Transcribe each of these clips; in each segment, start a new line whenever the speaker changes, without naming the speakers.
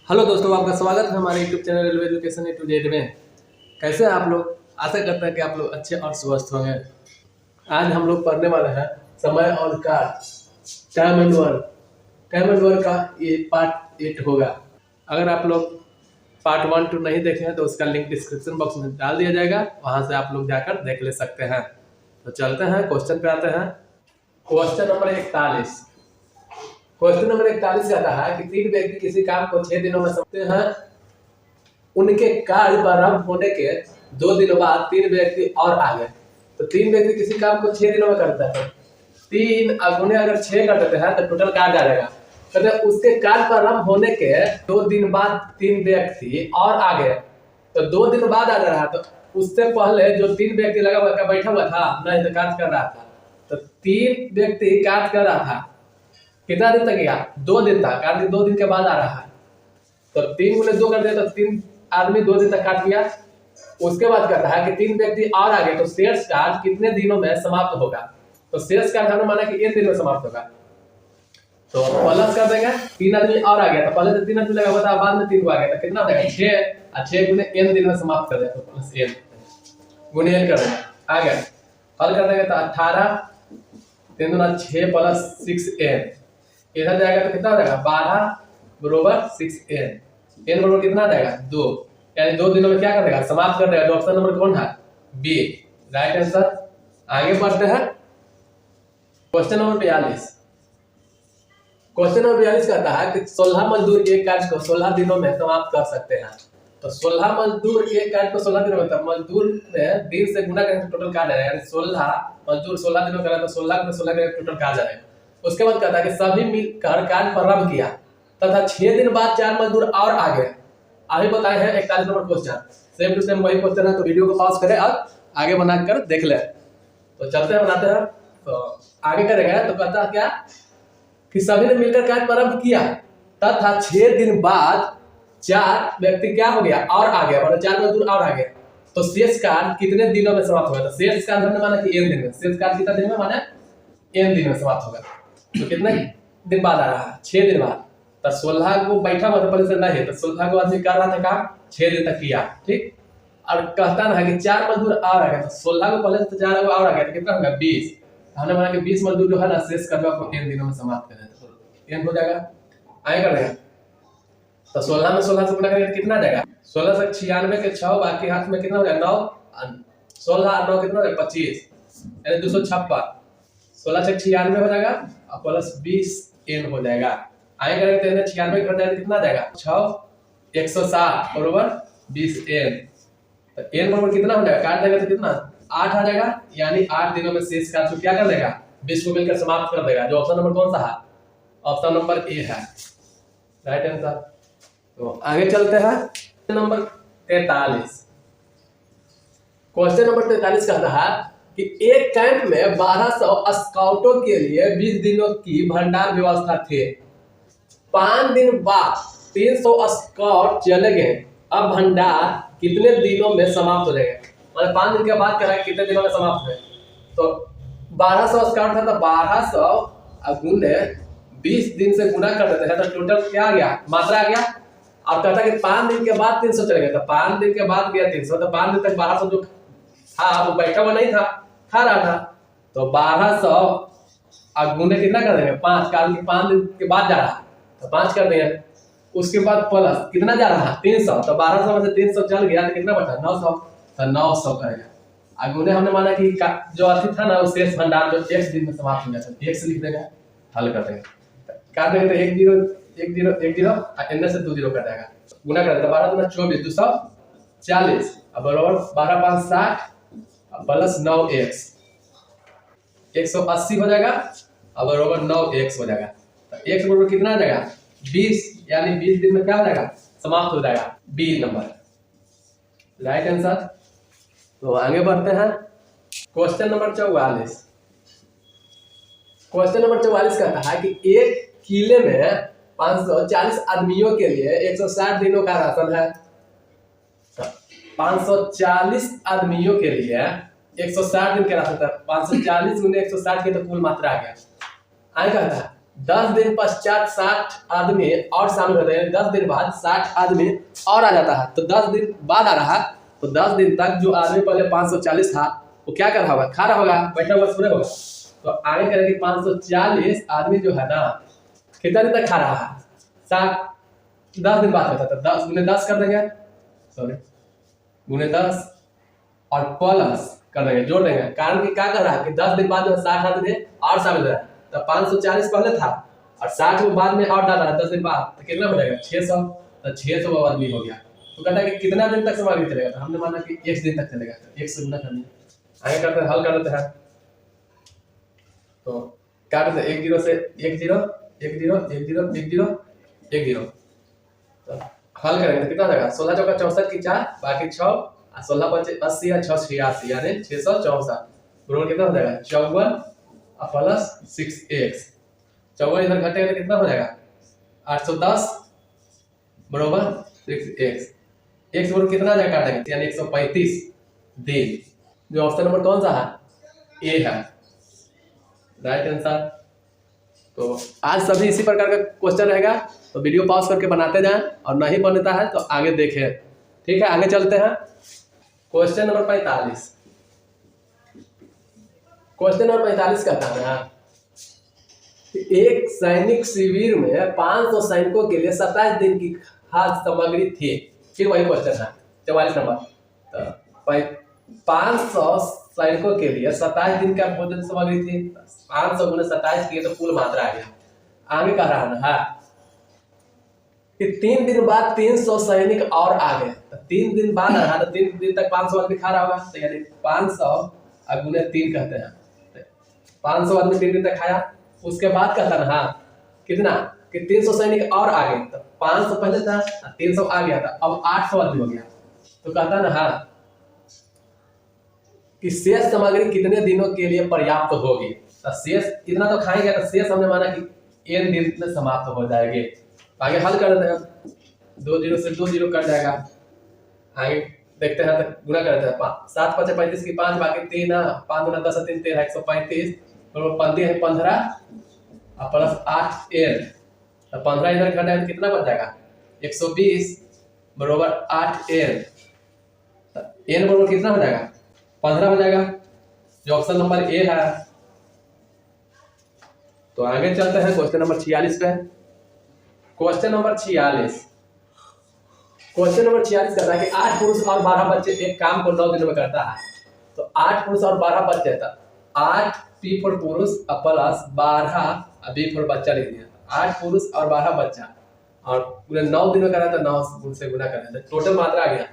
Hello दोस्तों, आपका स्वागत है हमारे YouTube channel railway education A to Z में। कैसे हैं आप लोग? आशा करते हैं कि आप लोग अच्छे और स्वस्थ होंगे। आज हम लोग पढ़ने वाले हैं समय और काल, टाइम एंड वर्क का ये पार्ट 8 होगा। अगर आप लोग पार्ट 1 2 नहीं देखे हैं तो उसका लिंक डिस्क्रिप्शन बॉक्स में डाल दिया जाएगा, वहां से आप लोग जाकर देख ले सकते हैं। तो चलते हैं क्वेश्चन पे आते हैं। Question number 41। क्वेश्चन नंबर 41 कहता है कि 3 व्यक्ति किसी काम को 6 दिनों में समझते हैं। उनके कार्य प्रारंभ होने के 2 दिनों बाद 3 व्यक्ति और आ गए। तो 3 व्यक्ति किसी काम को 6 दिनों में करते हैं, 3 अगुने अगर 6 कर देते हैं तो टोटल कार्य आ जाएगा। कहते हैं उसके कार्य प्रारंभ होने के 2 दिन बाद 3 व्यक्ति और आ गए। तो 2 दिन बाद आ जा रहा, तो उससे पहले जो 3 व्यक्ति लगा हुआ बैठा हुआ था नहीं तो कार्य कर रहा था। तो 3 व्यक्ति कार्य कर रहा था, कितना दिन तक गया? 2 दिन तक, कारण 2 दिन के बाद आ रहा है। तो 3 गुने 2 कर दिया तो 3 आदमी 2 दिन तक काट लिया। उसके बाद कहता है कि 3 व्यक्ति और आ गए, तो शेष कार्य कितने दिनों में समाप्त होगा? तो शेष कार्य हमने माना कि 1 दिन में समाप्त होगा, तो प्लस कर देंगे। 3 आदमी और आ गया, तो पहले तो 3 आदमी लगा हुआ था, बाद में 3 आ गया, तो कितना हो जाएगा? 6 और 6 गुने n दिन में समाप्त कर देंगे, तो प्लस n गुने n कर देंगे। आ गया, हल कर देंगे तो 18 3 दूना 6 प्लस 6n, इधर जाएगा तो कितना हो जाएगा? 12 बरोबर 6n, n बरोबर कितना आ जाएगा? 2, यानी 2 दिनों में क्या कर देगा? समाप्त कर देगा। जो ऑप्शन नंबर कौन है? B, right answer. आगे बढ़ते हैं क्वेश्चन नंबर 42। क्वेश्चन नंबर 42 कहता है कि 16 मजदूर एक कार्य को 16 दिनों में समाप्त कर सकते हैं। तो 16 मजदूर एक कार्य को 16 दिनों में, तो मजदूर ने दिन से गुना करके टोटल कार्य आएगा, यानी 16 मजदूर 16 दिनों करा तो 16 में 16 करके टोटल कार्य आएगा। उसके बाद कहता है कि सभी मिलकर कार्य प्रारंभ किया तथा 6 दिन बाद 4 मजदूर और आ गए। अभी बताए हैं 41 number question, same to same वही क्वेश्चन है, तो वीडियो को पॉज करें और आगे बनाकर देख ले। तो चलते हैं, बनाते हैं। तो आगे करेगा तो कहता है क्या कि सभी ने मिलकर कार्य प्रारंभ किया तथा 6 दिन बाद 4 व्यक्ति क्या हो गया? और आ गया, मतलब 4 मजदूर और आ गए। तो शेष कार्य कितने दिनों में समाप्त होगा? तो शेष कार्य हमने माना कि n दिन में, शेष कार्य कितना दिन में माना? n दिन में समाप्त होगा। तो कितने दिन बाद आ रहा है? 6 दिन बाद। तो 16 को बैठा हुआ था पहले से नहीं, तो 16 को आदमी कर रहा था काम, 6 दिन तक किया, ठीक। और कहता ना है कि 4 मजदूर और आ गए, तो 16 को पहले से 4 और आ गया, तो कितना होगा? 20। हमने माना कि 20 मजदूर जो है ना शेष कर्म को 3 दिनों में समाप्त कर देते, तो n हो जाएगा। आगे कर देगा तो 16 में 16 से गुणा करेंगे कितना आ जाएगा? 16 से 96 के 6, बाकी हाथ में कितना हो जाएगा? 9, 16 और 9 कितना हो जाएगा? 25, यानी 256। 16 से 96 हो जाएगा और प्लस 20 n हो जाएगा। आगे करेंगे तो 96 घट जाएगा, कितना आ जाएगा? 6 160 बरोबर 20 n। तो n बराबर कितना हो जाएगा? काट देगा तो कितना? 8 आ जाएगा, यानी 8 दिनों में शेष कार्य क्या कर देगा? 20 को मिलकर समाप्त कर देगा। जो ऑप्शन नंबर कौन सा है? ऑप्शन नंबर ए है, राइट आंसर। तो आगे चलते हैं नंबर 43। क्वेश्चन नंबर 43 कहता है कि एक कैंप में 1200 स्काउटों के लिए 20 दिनों की भंडार व्यवस्था थी। 5 दिन बाद 300 स्काउट चले गए। अब भंडार कितने दिनों में समाप्त हो जाएगा? मतलब 5 दिन के बाद कह रहा है कितने दिनों में समाप्त हो? तो 1200 स्काउट था, तो 1200 गुने 20 दिन से गुना कर देते हैं, तो टोटल क्या आ गया? मात्रा आ गया। और कहता है कि 5 दिन के बाद 300 चले गए, तो 5 दिन के बाद गया 300, तो 5 दिन तक 1200 जो था वो बैठा हुआ नहीं था, खा रहा था। तो 1200 गुने कितना कर देंगे? 5, कारण कि 5 दिन के बाद जा रहा है, तो 5 कर देंगे। उसके बाद प्लस कितना जा रहा है? 300, तो 1200 में से 300 चल गया तो कितना बचा? 900, तो 900 करेगा। अगुने हमने माना कि जो अति था ना वो शेष भंडार जो 1 दिन में समाप्त हो जाता है, 1 से लिख देगा, हल कर देंगे। काट देंगे तो 1 0 1 0 1 0 n से 2 0 कर जाएगा। गुना कर देते 12 दूना 24 240 अब बराबर 12 5 60 प्लस 9x 180 हो जाएगा, अब बराबर 9x हो जाएगा। तो x बराबर कितना आ जाएगा? 20, यानी 20 दिन में क्या हो जाएगा? समाप्त हो जाएगा। B number, right answer. तो आगे बढ़ते हैं क्वेश्चन नंबर 44। क्वेश्चन नंबर 44 कहता है कि एक किले में 540 आदमियों के लिए 160 दिनों का राशन है। 540 आदमियों के लिए 160 दिन का राशन था। 540 गुने 160 की तो कुल मात्रा आ गया। आगे कहता है 10 दिन पश्चात 60 आदमी और शामिल होते हैं, 10 दिन बाद 60 आदमी और आ जाता है, तो 10 दिन बाद आ रहा, तो 10 दिन तक जो आदमी पहले 540 था वो क्या कर रहा होगा, खा रहा होगा, बैठा हुआ सोया होगा। तो आगे करेंगे 540 आदमी जो है ना कितना दिन तक खा रहा है, 10 दिन बाद होता था, 10 गुने 10 कर देंगे, सॉरी गुने 10 और प्लस कर देंगे, जोड़ देंगे। कारण कि क्या कर रहा है कि 10 दिन बाद जो 60 आदमी और शामिल हो रहा है, तो 540 पहले था और 60 में बाद में और डाला है 10 दिन बाद, तो कितना बनेगा 600, तो 600 आदमी हो गया। तो कहता है कि कितना दिन तक सामग्री चलेगा, तो हमने माना कि 1 दिन तक चलेगा, 1 से गुना करनी आगे करते हैं, हल कर देते हैं। तो क्या करते हैं 1 0 से 1 0 1 0 1 0 1 0 1 0, तो हल करेंगे तो कितना हो जाएगा 16 चौका 64 की 4 बाकी 6 और 16 5 80 और 6 86 यानी 664 बराबर कितना हो जाएगा 54 और प्लस 6x, 54 इधर घटेगा तो कितना हो जाएगा 810 बराबर 6x, x बराबर कितना जाएगा काटेंगे यानी 135 दिन। जो ऑप्शन नंबर कौन सा है, ए है राइट आंसर। तो आज सभी इसी प्रकार का क्वेश्चन रहेगा, तो वीडियो पॉज करके बनाते जाएं और नहीं बनता है तो आगे देखें। ठीक है, आगे चलते हैं। क्वेश्चन नंबर 45, क्वेश्चन नंबर 45 कहता है एक सैनिक शिविर में 500 सैनिकों के लिए 27 दिन की खाद्य सामग्री थी। फिर वही क्वेश्चन है 44 नंबर, तो 500 सैनिकों के लिए 27 दिन का भोजन सामग्री थी, 500 गुने 27 किए तो कुल मात्रा आ गया। आगे कह रहा ना कि 3 दिन बाद 300 सैनिक और आ गए, तो 3 दिन बाद आ रहा तो 3 दिन तक 500 आदमी खा रहा होगा, तो यानी 500 गुने 3 कहते हैं, 500 आदमी 3 दिन तक खाया। उसके बाद कहता ना कितना कि 300 सैनिक और आ गए, तो 500 पहले था 300 आ गया था, अब 800 आदमी हो गया। तो कहता ना कि शेष सामग्री कितने दिनों के लिए पर्याप्त होगी, तो शेष इतना तो खाएंगे, तो शेष हमने माना कि 1 दिन में समाप्त हो जाएगी। आगे हल कर देते हैं, 2 0 से 2 0 कट जाएगा। आगे देखते हैं तो गुना कर देते हैं, 7 5 35 की 5 बाकी 3 5 गुना 10 3 13 135 और 15 है 15 और प्लस 8 n, तो 15 इधर घटाए तो कितना बच जाएगा 120 बराबर 8 n, तो n बराबर कितना हो जाएगा 15 हो जाएगा, जो ऑप्शन नंबर ए है। तो आगे चलते हैं क्वेश्चन नंबर 46 पे। क्वेश्चन नंबर 46, क्वेश्चन नंबर 46 कहता है कि 8 पुरुष और 12 बच्चे एक काम को 9 दिनों में करता है। तो 8 पुरुष और 12 बच्चे, तो 8 पी फॉर पुरुष प्लस 12 बी फॉर बच्चा लिख दिया। 8 पुरुष और 12 बच्चा और पूरे 9 दिन में करा था, 9 से गुना करना था, टोटल मात्रा आ गया।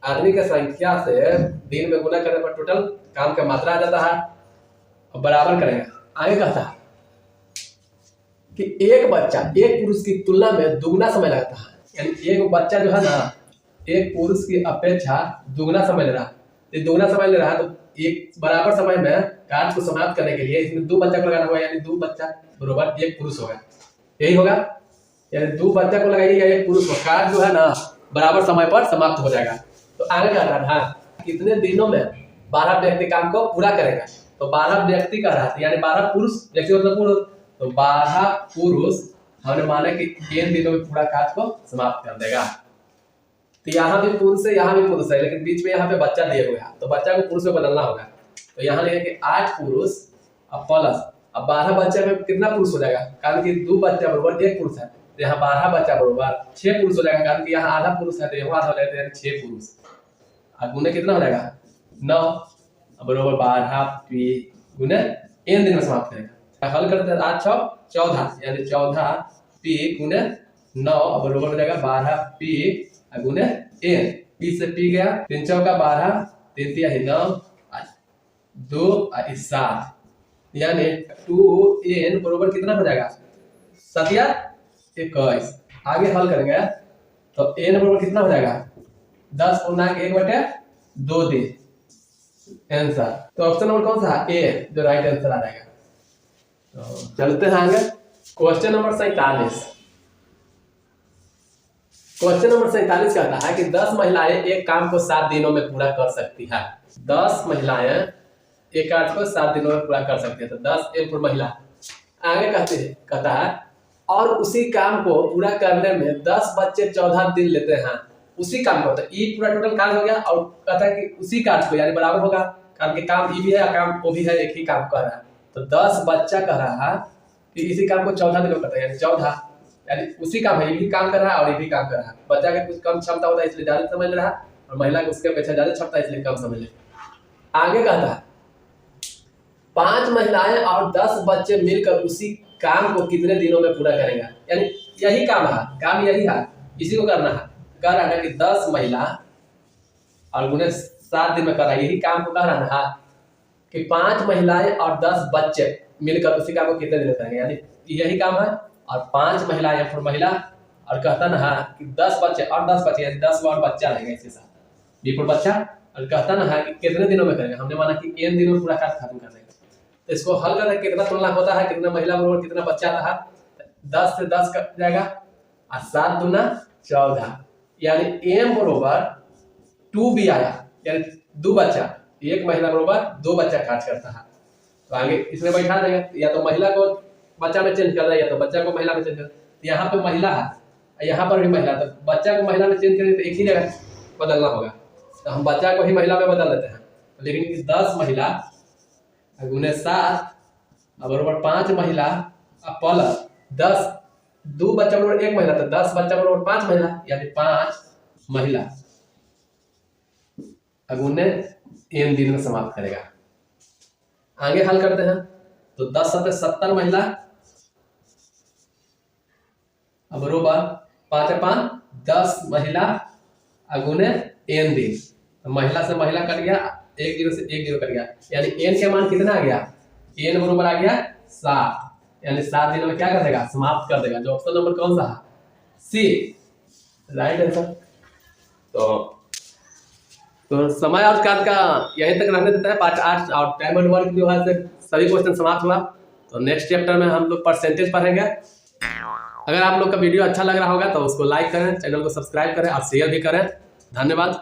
आदमी की संख्या से दिन में गुना करने पर टोटल काम का मात्रा आ जाता है और बराबर करेंगे। आगे कहता है कि एक बच्चा एक पुरुष की तुलना में दुगना समय लगता है, यानी एक बच्चा जो है ना एक पुरुष की अपेक्षा दुगना समय ले रहा है। ये दुगना समय ले रहा है, तो एक बराबर समय में कार्य को समाप्त करने के लिए इसमें 2 बच्चा को लगाना होगा, यानी 2 बच्चा बराबर 1 पुरुष होगा, यही होगा, यानी 2 बच्चा को लगाइएगा 1 पुरुष को, कार्य जो है ना बराबर समय पर समाप्त हो जाएगा। तो आगे कह रहा है कितने दिनों में 12 व्यक्ति काम को पूरा करेगा, तो 12 व्यक्ति का रहा यानी 12 पुरुष, व्यक्ति मतलब पुरुष, तो 12 पुरुष हमने माना कि 3 दिनों में पूरा कार्य को समाप्त कर देगा। तो यहाँ भी पुरुष है, यहाँ भी पुरुष है, लेकिन बीच में यहाँ पे बच्चा दिया हुआ है, तो बच्चा को पुरुष में बदलना होगा। तो यहाँ लिखे कि 8 पुरुष और प्लस अब 12 बच्चे में कितना पुरुष हो जाएगा, कारण कि 2 बच्चा बराबर 1 पुरुष है, तो यहाँ 12 बच्चा बराबर 6 पुरुष हो जाएगा, कारण कि यहाँ आधा पुरुष है तो यहाँ आधा हो जाएगा, यानी 6 पुरुष। और गुने कितना हो जाएगा 9 बराबर 12 पी गुने n दिन में समाप्त करेगा। हल करते हैं 8 6 14 यानी 14 पी गुने 9 बराबर हो जाएगा 12 पी गुने n, पी से पी गया 3 चौका 12 3 तिहाई 9 2 7 यानी 2n बराबर कितना हो जाएगा 7 या 21। आगे हल करेंगे तो n बराबर कितना हो जाएगा 10 पूर्णांक 1/2 दिन आंसर। तो ऑप्शन नंबर कौन सा है ए, जो राइट आंसर आ जाएगा। तो चलते हैं आगे क्वेश्चन नंबर 47। क्वेश्चन नंबर 47 कहता है कि 10 महिलाएं एक काम को 7 दिनों में पूरा कर सकती है। 10 महिलाएं एक कार्य को 7 दिनों में पूरा कर सकती है, तो 10 एक महिला आगे कहता है और उसी काम को पूरा करने में 10 बच्चे 14 दिन लेते हैं। उसी काम को, तो ई पूरा टोटल काम हो गया और कहता है कि उसी कार्य को यानी बराबर होगा, कारण के काम ई भी है काम वो भी है, एक ही काम कर रहा है। तो 10 बच्चा कह रहा है कि इसी काम को 14 दिन में करता है, यानी 14 यानी उसी काम है, ये भी काम कर रहा है और ये भी काम कर रहा है। बच्चा का कुछ कम क्षमता होता है इसलिए ज्यादा समझ रहा है, और महिला को उसके अपेक्षा ज्यादा क्षमता है इसलिए कम समझ रहा है। आगे कहता है 5 महिलाएं और 10 बच्चे मिलकर उसी काम को कितने दिनों में पूरा करेंगे, यानी यही काम है, काम यही है, इसी को करना है। कह रहा है कि 10 महिला और उन्हें 7 दिन में कर रहा है, यही काम को कह रहा है कि 5 महिलाएं और 10 बच्चे मिलकर उसी काम को कितने दिन में करेंगे, यानी यही काम है। और 5 महिलाएं या फिर महिला और कहता ना कि 10 बच्चे और 10 बच्चे यानी 10 और बच्चा रहेगा इसके साथ, बी पर बच्चा, और कहता ना कि कितने दिनों में करेंगे, हमने माना कि n दिनों में पूरा कार्य खत्म कर देंगे। तो इसको हल करना कितना तुलना होता है, कितना महिला बराबर कितना बच्चा रहा, 10 से 10 कट जाएगा और 7 दूना 14, यानी m बराबर 2b आया, यानी 2 बच्चा, एक महिला बराबर 2 बच्चा खर्च करता है। तो आगे इसमें बैठा देंगे, या तो महिला को बच्चा में चेंज कर रहा है या तो बच्चा को महिला में चेंज कर, यहाँ पे महिला है यहाँ पर भी महिला, तो बच्चा को महिला में चेंज करेंगे तो एक ही जगह बदलना होगा, तो हम बच्चा को ही महिला में बदल देते हैं। लेकिन 10 महिला गुने 7 बराबर 5 महिला प्लस 10, 2 बच्चा बराबर 1 महिला, तो 10 बच्चा बराबर 5 महिला, यानी 5 महिला गुने n दिन में समाप्त करेगा। आगे हल करते हैं, तो 10 सत्ते 70 महिला बराबर 5 5 10 महिला गुने n दिन, तो महिला से महिला कट गया, 1 जीरो से 1 जीरो कट गया, यानी n का मान कितना आ गया, n बराबर आ गया 7, यानी 7 दिनों में क्या कर देगा, समाप्त कर देगा। जो ऑप्शन नंबर कौन सा है, सी राइट आंसर। तो समय और कार्य का यहीं तक रहने देता है पार्ट 8, और टाइम एंड वर्क जो है सभी क्वेश्चन समाप्त हुआ। तो नेक्स्ट चैप्टर में हम लोग परसेंटेज पढ़ेंगे। अगर आप लोग का वीडियो अच्छा लग रहा होगा तो उसको लाइक करें, चैनल को सब्सक्राइब करें और शेयर भी करें। धन्यवाद।